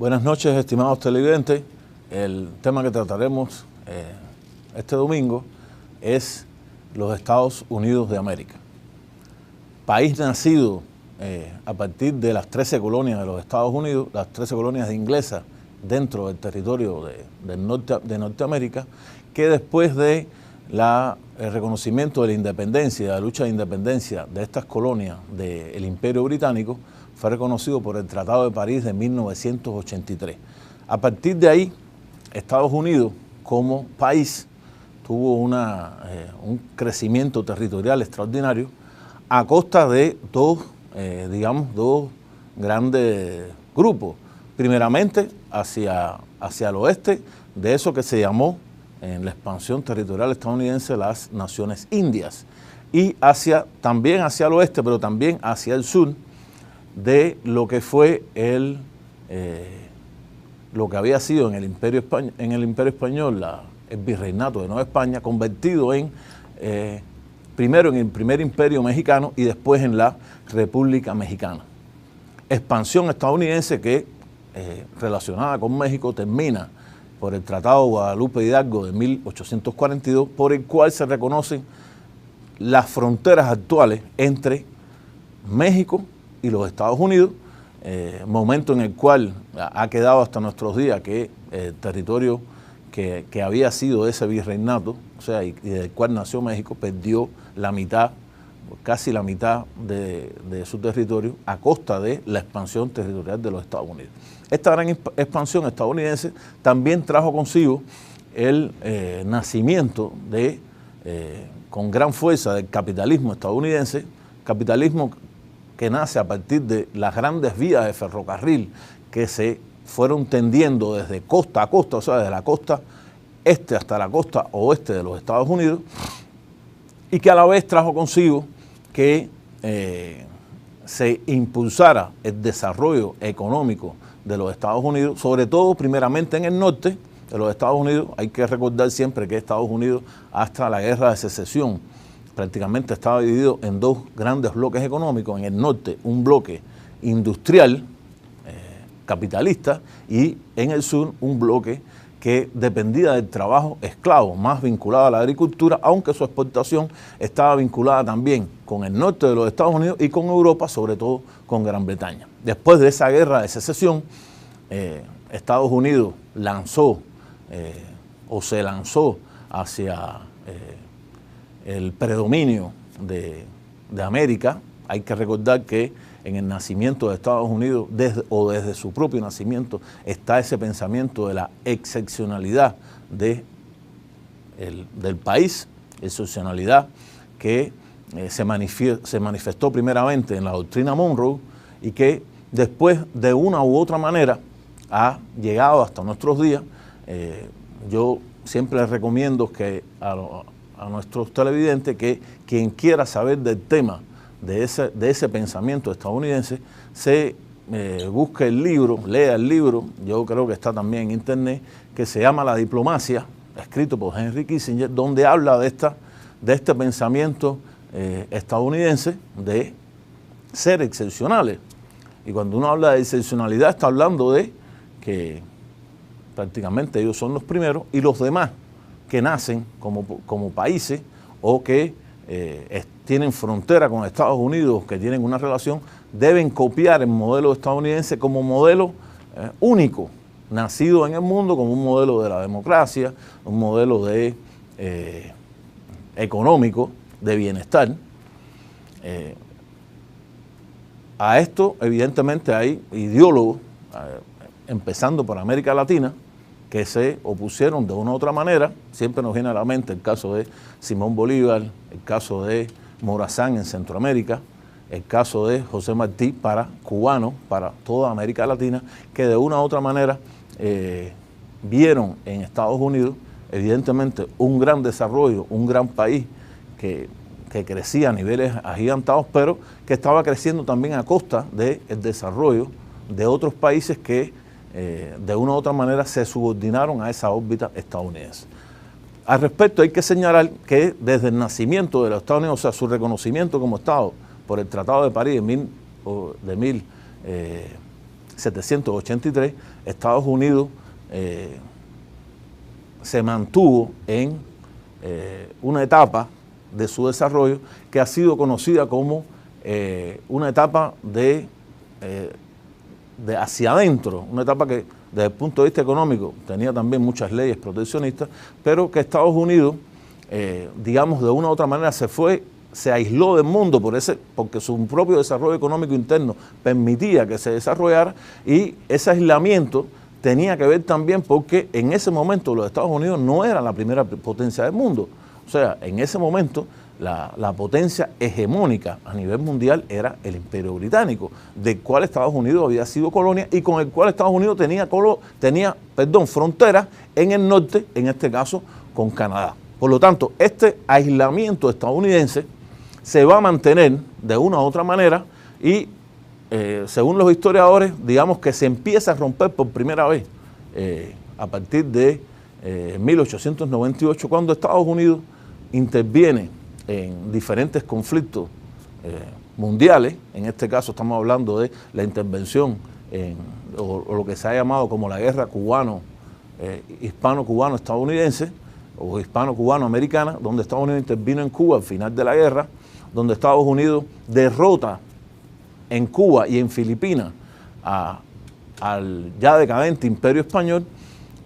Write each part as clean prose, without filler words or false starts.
Buenas noches, estimados televidentes. El tema que trataremos este domingo es los Estados Unidos de América. País nacido a partir de las 13 colonias de los Estados Unidos, las 13 colonias inglesas dentro del territorio de Norteamérica, que después de el reconocimiento de la independencia, de la lucha de independencia de estas colonias del Imperio Británico, fue reconocido por el Tratado de París de 1983. A partir de ahí, Estados Unidos como país tuvo un crecimiento territorial extraordinario a costa de dos grandes grupos. Primeramente, hacia el oeste, de eso que se llamó en la expansión territorial estadounidense las Naciones Indias, y también hacia el oeste, pero también hacia el sur, de lo que fue lo que había sido en el Imperio Español, el Virreinato de Nueva España, convertido primero en el primer imperio mexicano y después en la República Mexicana. Expansión estadounidense que, relacionada con México, termina por el Tratado de Guadalupe Hidalgo de 1842, por el cual se reconocen las fronteras actuales entre México y los Estados Unidos, momento en el cual ha quedado hasta nuestros días que el territorio que había sido ese virreinato, o sea, y del cual nació México, perdió la mitad, casi la mitad de su territorio a costa de la expansión territorial de los Estados Unidos. Esta gran expansión estadounidense también trajo consigo el nacimiento con gran fuerza del capitalismo estadounidense, capitalismo que nace a partir de las grandes vías de ferrocarril que se fueron tendiendo desde costa a costa, o sea, desde la costa este hasta la costa oeste de los Estados Unidos, y que a la vez trajo consigo que se impulsara el desarrollo económico de los Estados Unidos, sobre todo primeramente en el norte de los Estados Unidos. Hay que recordar siempre que Estados Unidos, hasta la Guerra de Secesión, prácticamente estaba dividido en dos grandes bloques económicos. En el norte, un bloque industrial, capitalista, y en el sur, un bloque que dependía del trabajo esclavo, más vinculado a la agricultura, aunque su exportación estaba vinculada también con el norte de los Estados Unidos y con Europa, sobre todo con Gran Bretaña. Después de esa Guerra de Secesión, Estados Unidos se lanzó hacia el predominio de América. Hay que recordar que en el nacimiento de Estados Unidos, desde su propio nacimiento, está ese pensamiento de la excepcionalidad del país, excepcionalidad que se manifestó primeramente en la doctrina Monroe y que después, de una u otra manera, ha llegado hasta nuestros días. Yo siempre les recomiendo que a nuestros televidentes que quien quiera saber del tema de ese pensamiento estadounidense, busque el libro, lea el libro, yo creo que está también en internet, que se llama La Diplomacia, escrito por Henry Kissinger, donde habla de este pensamiento estadounidense de ser excepcionales. Y cuando uno habla de excepcionalidad, está hablando de que prácticamente ellos son los primeros y los demás que nacen como países o que tienen frontera con Estados Unidos, que tienen una relación, deben copiar el modelo estadounidense como modelo único, nacido en el mundo, como un modelo de la democracia, un modelo económico, de bienestar. A esto, evidentemente, hay ideólogos, empezando por América Latina, que se opusieron de una u otra manera. Siempre nos viene a la mente el caso de Simón Bolívar, el caso de Morazán en Centroamérica, el caso de José Martí, cubano, para toda América Latina, que de una u otra manera vieron en Estados Unidos, evidentemente, un gran desarrollo, un gran país que crecía a niveles agigantados, pero que estaba creciendo también a costa del desarrollo de otros países que de una u otra manera se subordinaron a esa órbita estadounidense. Al respecto, hay que señalar que desde el nacimiento de los Estados Unidos, o sea, su reconocimiento como Estado por el Tratado de París de 1783, Estados Unidos se mantuvo en una etapa de su desarrollo que ha sido conocida como una etapa de hacia adentro, una etapa que desde el punto de vista económico tenía también muchas leyes proteccionistas, pero que Estados Unidos, digamos, de una u otra manera se aisló del mundo porque su propio desarrollo económico interno permitía que se desarrollara, y ese aislamiento tenía que ver también porque en ese momento los Estados Unidos no era la primera potencia del mundo. O sea, en ese momento la potencia hegemónica a nivel mundial era el Imperio Británico, del cual Estados Unidos había sido colonia y con el cual Estados Unidos tenía fronteras en el norte, en este caso con Canadá. Por lo tanto, este aislamiento estadounidense se va a mantener de una u otra manera y según los historiadores, digamos que se empieza a romper por primera vez a partir de 1898, cuando Estados Unidos interviene en diferentes conflictos mundiales. En este caso estamos hablando de la intervención o lo que se ha llamado como la guerra hispano-cubano-estadounidense o hispano-cubano-americana, donde Estados Unidos intervino en Cuba al final de la guerra, donde Estados Unidos derrota en Cuba y en Filipinas al ya decadente Imperio Español,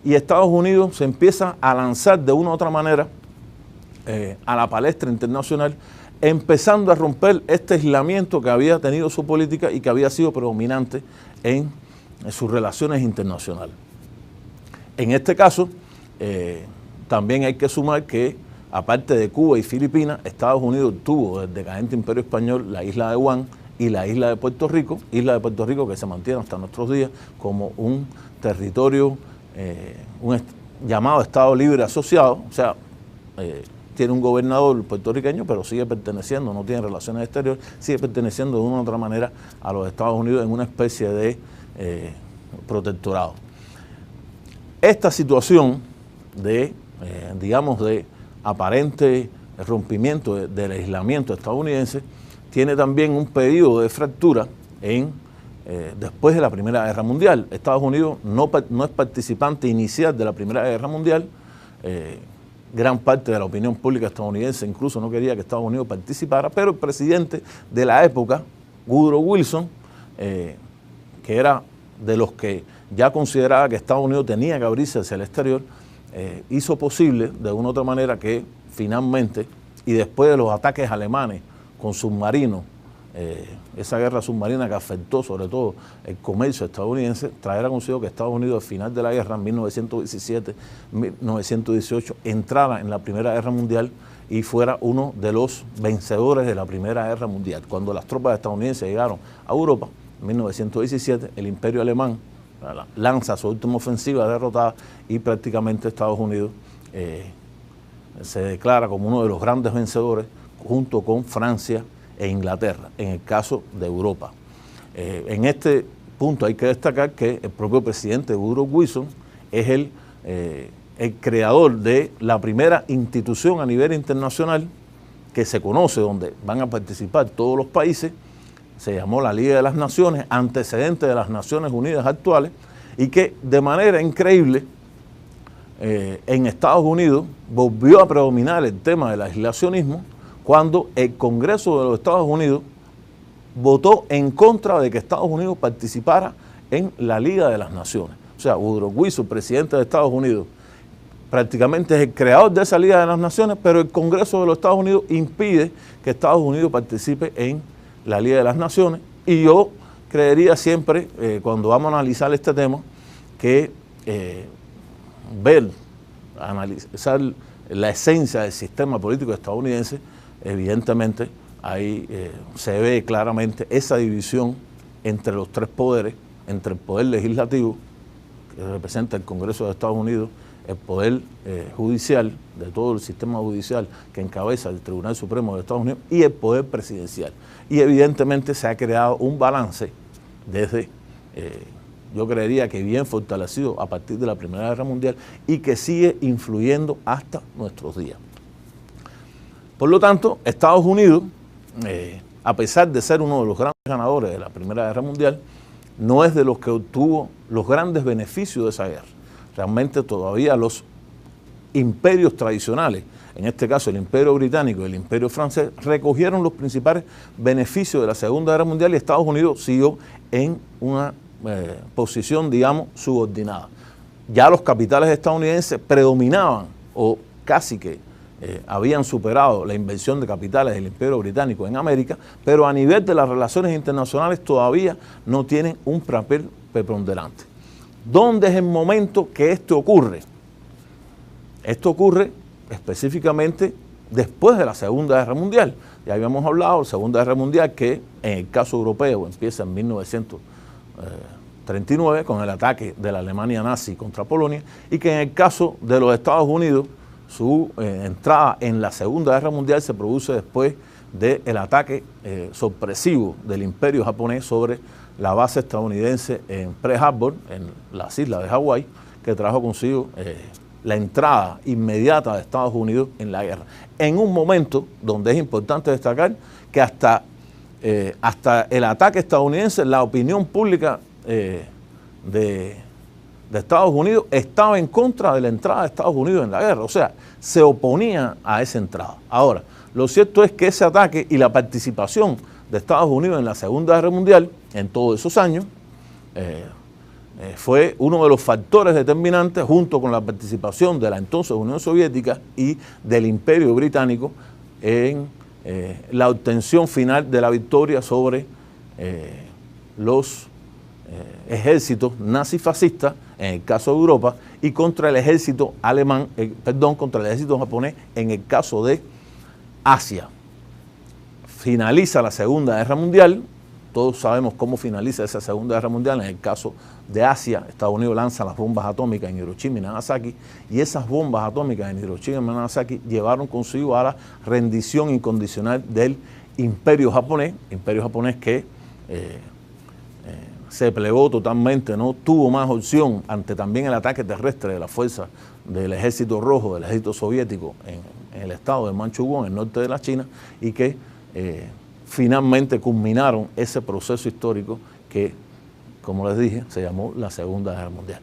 y Estados Unidos se empieza a lanzar de una u otra manera a la palestra internacional, empezando a romper este aislamiento que había tenido su política y que había sido predominante en sus relaciones internacionales. En este caso, también hay que sumar que, aparte de Cuba y Filipinas, Estados Unidos tuvo el decadente Imperio Español la isla de Guam y la isla de Puerto Rico que se mantiene hasta nuestros días como un territorio, llamado Estado Libre Asociado, o sea, tiene un gobernador puertorriqueño, pero sigue perteneciendo, no tiene relaciones exteriores, sigue perteneciendo de una u otra manera a los Estados Unidos en una especie de protectorado. Esta situación digamos, de aparente rompimiento del aislamiento estadounidense tiene también un periodo de fractura después de la Primera Guerra Mundial. Estados Unidos no es participante inicial de la Primera Guerra Mundial. Gran parte de la opinión pública estadounidense incluso no quería que Estados Unidos participara, pero el presidente de la época, Woodrow Wilson, que era de los que ya consideraba que Estados Unidos tenía que abrirse hacia el exterior, hizo posible de una u otra manera que finalmente, y después de los ataques alemanes con submarinos, esa guerra submarina que afectó sobre todo el comercio estadounidense, traerá consigo que Estados Unidos al final de la guerra, en 1917-1918, entrara en la Primera Guerra Mundial y fuera uno de los vencedores de la Primera Guerra Mundial. Cuando las tropas estadounidenses llegaron a Europa, en 1917, el Imperio Alemán lanza su última ofensiva derrotada y prácticamente Estados Unidos se declara como uno de los grandes vencedores junto con Francia e Inglaterra, en el caso de Europa. En este punto hay que destacar que el propio presidente Woodrow Wilson es el creador de la primera institución a nivel internacional que se conoce, donde van a participar todos los países. Se llamó la Liga de las Naciones, antecedente de las Naciones Unidas actuales, y que de manera increíble en Estados Unidos volvió a predominar el tema del aislacionismo cuando el Congreso de los Estados Unidos votó en contra de que Estados Unidos participara en la Liga de las Naciones. O sea, Woodrow Wilson, presidente de Estados Unidos, prácticamente es el creador de esa Liga de las Naciones, pero el Congreso de los Estados Unidos impide que Estados Unidos participe en la Liga de las Naciones. Y yo creería siempre, cuando vamos a analizar este tema, que analizar la esencia del sistema político estadounidense, evidentemente ahí se ve claramente esa división entre los tres poderes, entre el poder legislativo, que representa el Congreso de Estados Unidos, el poder judicial, de todo el sistema judicial que encabeza el Tribunal Supremo de Estados Unidos, y el poder presidencial. Y evidentemente se ha creado un balance desde, yo creería que bien fortalecido a partir de la Primera Guerra Mundial y que sigue influyendo hasta nuestros días. Por lo tanto, Estados Unidos, a pesar de ser uno de los grandes ganadores de la Primera Guerra Mundial, no es de los que obtuvo los grandes beneficios de esa guerra. Realmente todavía los imperios tradicionales, en este caso el Imperio Británico y el Imperio Francés, recogieron los principales beneficios de la Segunda Guerra Mundial y Estados Unidos siguió en una posición, digamos, subordinada. Ya los capitales estadounidenses predominaban o casi que habían superado la inversión de capitales del Imperio Británico en América, pero a nivel de las relaciones internacionales todavía no tienen un papel preponderante. ¿Dónde es el momento que esto ocurre? Esto ocurre específicamente después de la Segunda Guerra Mundial. Ya habíamos hablado de la Segunda Guerra Mundial, que en el caso europeo empieza en 1939 con el ataque de la Alemania nazi contra Polonia, y que en el caso de los Estados Unidos su entrada en la Segunda Guerra Mundial se produce después del ataque sorpresivo del Imperio japonés sobre la base estadounidense en Pearl Harbor, en las islas de Hawái, que trajo consigo la entrada inmediata de Estados Unidos en la guerra. En un momento donde es importante destacar que hasta el ataque estadounidense, la opinión pública de Estados Unidos estaba en contra de la entrada de Estados Unidos en la guerra, o sea, se oponía a esa entrada. Ahora, lo cierto es que ese ataque y la participación de Estados Unidos en la Segunda Guerra Mundial, en todos esos años, fue uno de los factores determinantes, junto con la participación de la entonces Unión Soviética y del Imperio Británico, en la obtención final de la victoria sobre los ejércitos nazifascistas, en el caso de Europa, y contra el ejército alemán, contra el ejército japonés en el caso de Asia. Finaliza la Segunda Guerra Mundial. Todos sabemos cómo finaliza esa Segunda Guerra Mundial. En el caso de Asia, Estados Unidos lanza las bombas atómicas en Hiroshima y Nagasaki, y esas bombas atómicas en Hiroshima y Nagasaki llevaron consigo a la rendición incondicional del Imperio japonés que se plegó totalmente, no tuvo más opción ante también el ataque terrestre de las fuerzas del Ejército Rojo, del Ejército Soviético en el estado de Manchukuo, en el norte de la China, y que finalmente culminaron ese proceso histórico que, como les dije, se llamó la Segunda Guerra Mundial.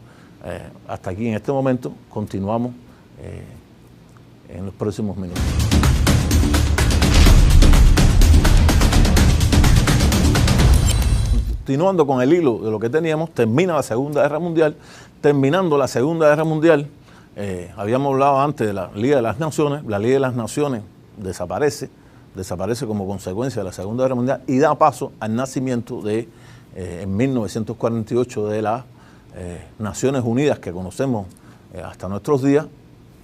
Hasta aquí en este momento, continuamos en los próximos minutos. Continuando con el hilo de lo que teníamos, termina la Segunda Guerra Mundial. Terminando la Segunda Guerra Mundial, habíamos hablado antes de la Liga de las Naciones. La Liga de las Naciones desaparece como consecuencia de la Segunda Guerra Mundial y da paso al nacimiento en 1948 de las Naciones Unidas que conocemos hasta nuestros días,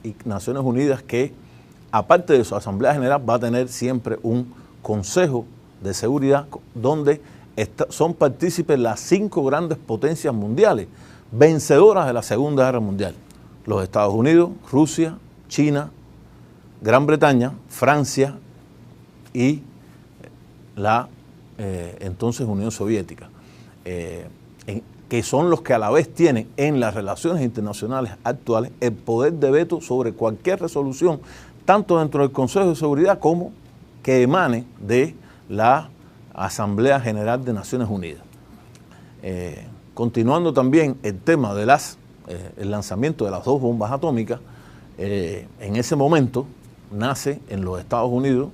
y Naciones Unidas que, aparte de su Asamblea General, va a tener siempre un Consejo de Seguridad donde son partícipes las 5 grandes potencias mundiales vencedoras de la Segunda Guerra Mundial: los Estados Unidos, Rusia, China, Gran Bretaña, Francia y la entonces Unión Soviética, que son los que a la vez tienen en las relaciones internacionales actuales el poder de veto sobre cualquier resolución, tanto dentro del Consejo de Seguridad como que emane de la Asamblea General de Naciones Unidas. Continuando también el tema de el lanzamiento de las 2 bombas atómicas, en ese momento nace en los Estados Unidos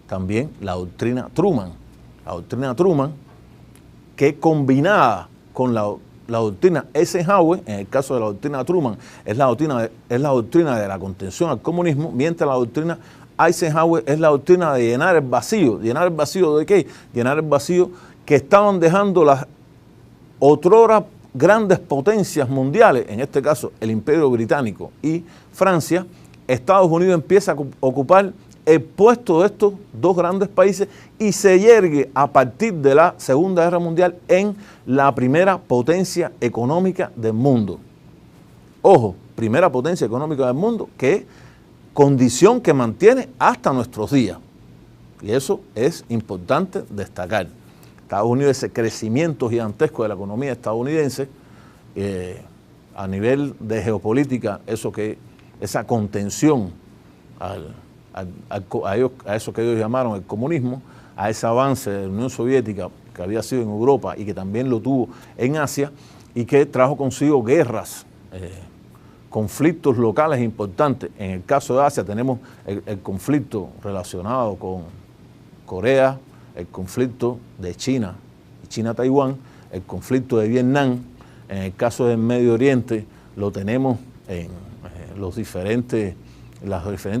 también la doctrina Truman. La doctrina Truman, que combinada con la doctrina Eisenhower, en el caso de la doctrina Truman, es la doctrina de la contención al comunismo, mientras la doctrina Eisenhower es la doctrina de llenar el vacío. ¿Llenar el vacío de qué? Llenar el vacío que estaban dejando las otrora grandes potencias mundiales, en este caso el Imperio Británico y Francia. Estados Unidos empieza a ocupar el puesto de estos 2 grandes países y se yergue a partir de la Segunda Guerra Mundial en la primera potencia económica del mundo. Ojo, primera potencia económica del mundo, que condición que mantiene hasta nuestros días. Y eso es importante destacar. Estados Unidos, ese crecimiento gigantesco de la economía estadounidense, a nivel de geopolítica, esa contención a eso que ellos llamaron el comunismo, a ese avance de la Unión Soviética que había sido en Europa y que también lo tuvo en Asia, y que trajo consigo guerras, conflictos locales importantes. En el caso de Asia tenemos el conflicto relacionado con Corea, el conflicto de China, China-Taiwán, el conflicto de Vietnam. En el caso del Medio Oriente lo tenemos en los diferentes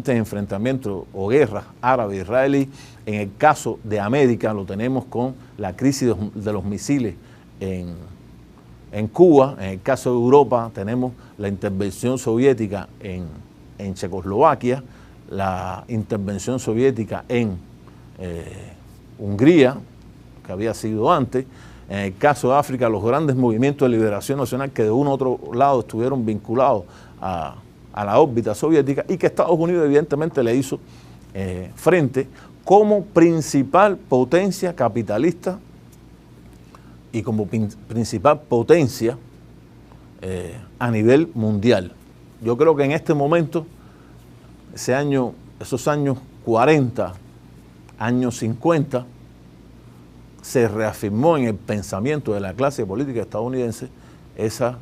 enfrentamientos o guerras árabe-israelí. En el caso de América lo tenemos con la crisis de los misiles en Cuba. En el caso de Europa tenemos la intervención soviética en Checoslovaquia, la intervención soviética en Hungría, que había sido antes. En el caso de África, los grandes movimientos de liberación nacional que de uno u otro lado estuvieron vinculados a la órbita soviética, y que Estados Unidos evidentemente le hizo frente como principal potencia capitalista y como principal potencia a nivel mundial. Yo creo que en este momento, esos años 40, años 50, se reafirmó en el pensamiento de la clase política estadounidense esa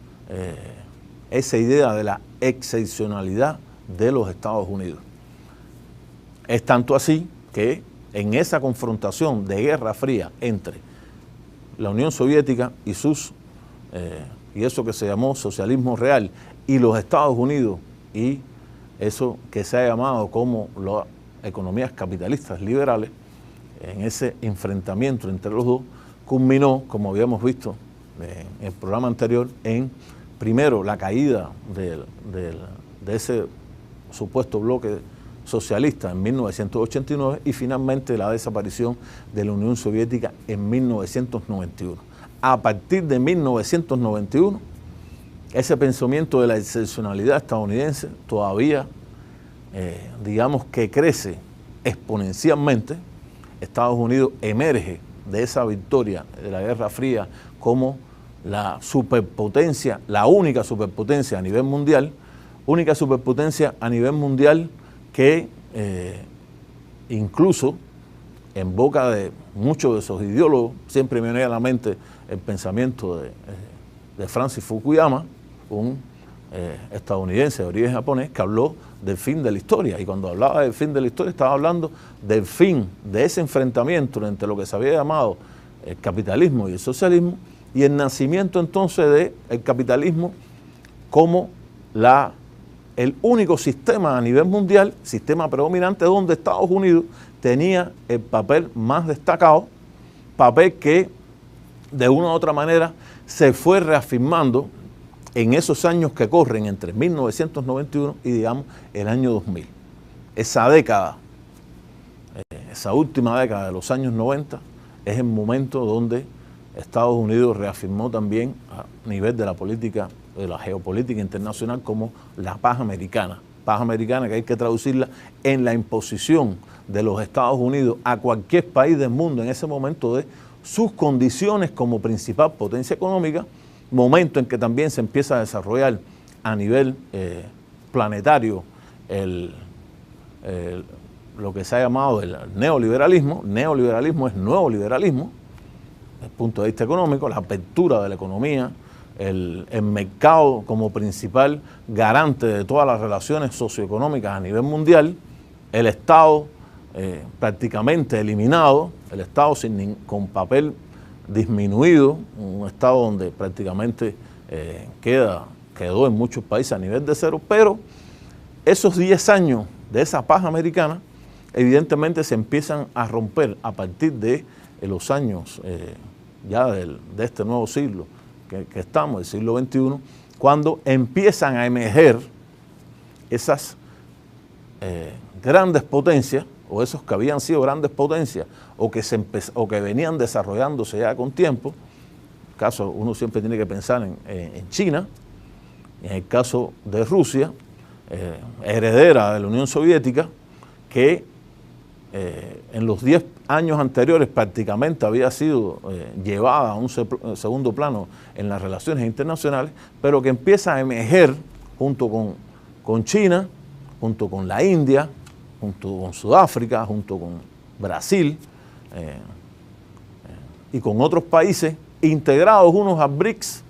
idea de la excepcionalidad de los Estados Unidos. Es tanto así que en esa confrontación de Guerra Fría entre la Unión Soviética y eso que se llamó socialismo real, y los Estados Unidos, y eso que se ha llamado como las economías capitalistas liberales, en ese enfrentamiento entre los dos, culminó, como habíamos visto en el programa anterior, en primero la caída de ese supuesto bloque socialista en 1989 y finalmente la desaparición de la Unión Soviética en 1991. A partir de 1991, ese pensamiento de la excepcionalidad estadounidense todavía, digamos que crece exponencialmente. Estados Unidos emerge de esa victoria de la Guerra Fría como la superpotencia, la única superpotencia a nivel mundial, que incluso en boca de muchos de esos ideólogos, siempre me viene a la mente el pensamiento de Francis Fukuyama, un estadounidense de origen japonés, que habló del fin de la historia, y cuando hablaba del fin de la historia estaba hablando del fin de ese enfrentamiento entre lo que se había llamado el capitalismo y el socialismo, y el nacimiento entonces del capitalismo como el único sistema a nivel mundial, sistema predominante, donde Estados Unidos tenía el papel más destacado, papel que de una u otra manera se fue reafirmando en esos años que corren entre 1991 y, digamos, el año 2000. Esa década, esa última década de los años 90, es el momento donde Estados Unidos reafirmó también a nivel de la política, de la geopolítica internacional, como la paz americana que hay que traducirla en la imposición de los Estados Unidos a cualquier país del mundo en ese momento de sus condiciones como principal potencia económica, momento en que también se empieza a desarrollar a nivel planetario lo que se ha llamado el neoliberalismo. Neoliberalismo es nuevo liberalismo, desde el punto de vista económico, la apertura de la economía, el mercado como principal garante de todas las relaciones socioeconómicas a nivel mundial, el Estado prácticamente eliminado, el Estado con papel disminuido, un Estado donde prácticamente quedó en muchos países a nivel de cero, pero esos 10 años de esa paz americana evidentemente se empiezan a romper a partir de los años ya de este nuevo siglo que estamos, el siglo XXI, cuando empiezan a emerger esas grandes potencias, o esos que habían sido grandes potencias, o que venían desarrollándose ya con tiempo. En el caso, uno siempre tiene que pensar en China, en el caso de Rusia, heredera de la Unión Soviética, que en los 10 años anteriores prácticamente había sido llevada a un segundo plano en las relaciones internacionales, pero que empieza a emerger junto con China, junto con la India, junto con Sudáfrica, junto con Brasil, y con otros países integrados, unos al BRICS,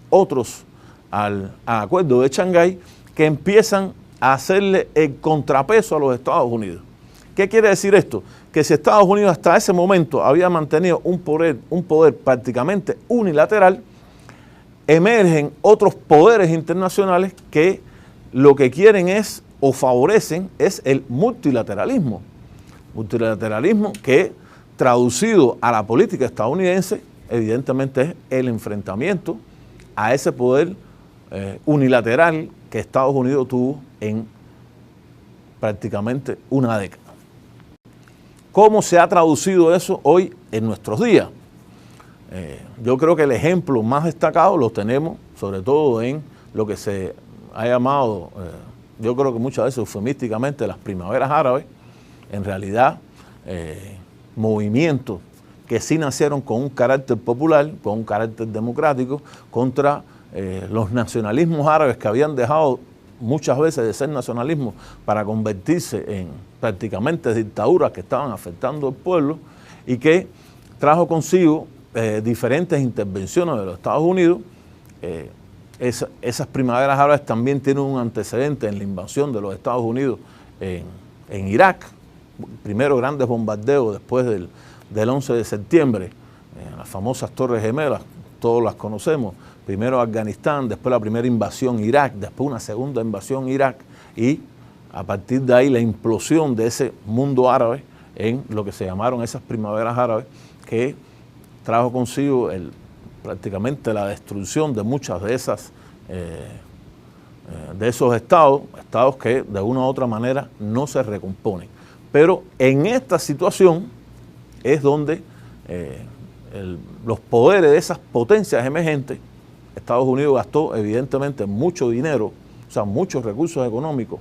otros al Acuerdo de Shanghái, que empiezan a hacerle el contrapeso a los Estados Unidos. ¿Qué quiere decir esto? Que si Estados Unidos hasta ese momento había mantenido un poder prácticamente unilateral, emergen otros poderes internacionales que lo que quieren es, o favorecen, es el multilateralismo. Multilateralismo que, traducido a la política estadounidense, evidentemente es el enfrentamiento a ese poder unilateral que Estados Unidos tuvo en prácticamente una década. ¿Cómo se ha traducido eso hoy en nuestros días? Yo creo que el ejemplo más destacado lo tenemos sobre todo en lo que se ha llamado, yo creo que muchas veces eufemísticamente, las primaveras árabes. En realidad, movimientos que sí nacieron con un carácter popular, con un carácter democrático, contra los nacionalismos árabes que habían dejado muchas veces de ser nacionalismo para convertirse en prácticamente dictaduras que estaban afectando al pueblo, y que trajo consigo diferentes intervenciones de los Estados Unidos. Esas primaveras árabes también tienen un antecedente en la invasión de los Estados Unidos en Irak, primero grandes bombardeos después del 11 de septiembre, las famosas Torres Gemelas, todos las conocemos, primero Afganistán, después la primera invasión Irak, después una segunda invasión Irak, y a partir de ahí la implosión de ese mundo árabe en lo que se llamaron esas primaveras árabes, que trajo consigo prácticamente la destrucción de muchas de esas de esos estados que de una u otra manera no se recomponen. Pero en esta situación es donde los poderes de esas potencias emergentes, Estados Unidos gastó evidentemente mucho dinero, o sea, muchos recursos económicos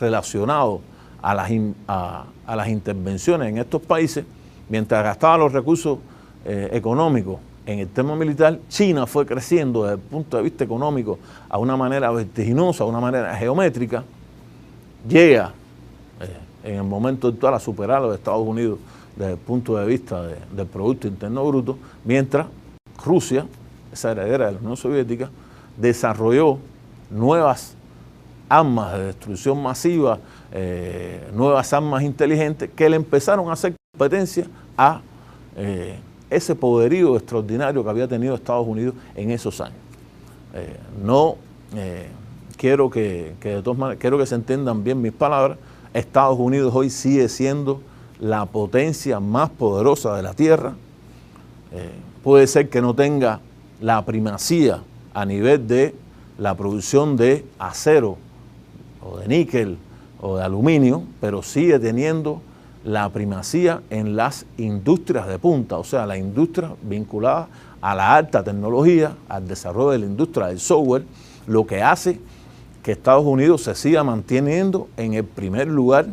relacionados a las intervenciones en estos países. Mientras gastaba los recursos económicos en el tema militar, China fue creciendo desde el punto de vista económico a una manera vertiginosa, a una manera geométrica. Llega en el momento actual a superar a los Estados Unidos desde el punto de vista del Producto Interno Bruto, mientras Rusia, esa heredera de la Unión Soviética, desarrolló nuevas armas de destrucción masiva, nuevas armas inteligentes que le empezaron a hacer competencia a ese poderío extraordinario que había tenido Estados Unidos en esos años. Quiero que de todas maneras, quiero que se entiendan bien mis palabras. Estados Unidos hoy sigue siendo la potencia más poderosa de la Tierra. Puede ser que no tenga la primacía a nivel de la producción de acero o de níquel o de aluminio, pero sigue teniendo la primacía en las industrias de punta, o sea, la industria vinculada a la alta tecnología, al desarrollo de la industria del software, lo que hace que Estados Unidos se siga manteniendo en el primer lugar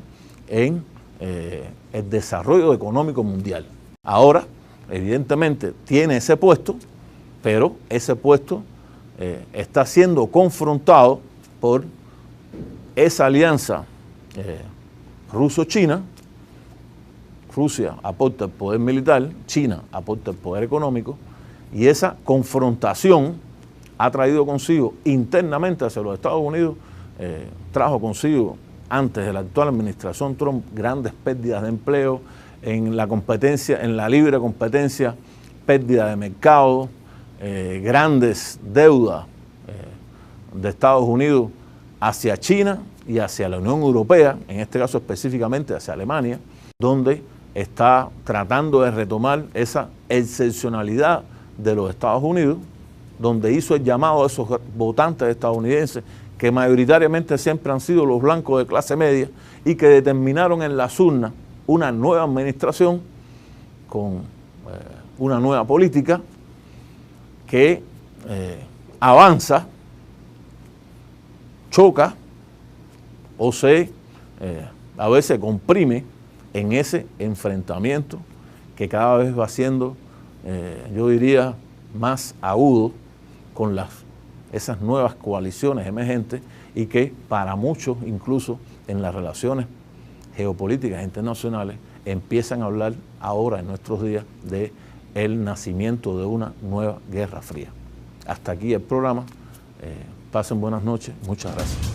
en el desarrollo económico mundial. Ahora, evidentemente, tiene ese puesto, pero ese puesto está siendo confrontado por esa alianza ruso-china. Rusia aporta el poder militar, China aporta el poder económico, y esa confrontación ha traído consigo internamente hacia los Estados Unidos, trajo consigo antes de la actual administración Trump grandes pérdidas de empleo, en la competencia, en la libre competencia, pérdida de mercado, grandes deudas de Estados Unidos hacia China y hacia la Unión Europea, en este caso específicamente hacia Alemania, donde está tratando de retomar esa excepcionalidad de los Estados Unidos, donde hizo el llamado a esos votantes estadounidenses que mayoritariamente siempre han sido los blancos de clase media y que determinaron en las urnas una nueva administración con una nueva política que avanza, choca o a veces comprime en ese enfrentamiento que cada vez va siendo, yo diría, más agudo con esas nuevas coaliciones emergentes, y que para muchos, incluso en las relaciones geopolíticas internacionales, empiezan a hablar ahora en nuestros días de el nacimiento de una nueva Guerra Fría. Hasta aquí el programa. Pasen buenas noches. Muchas gracias.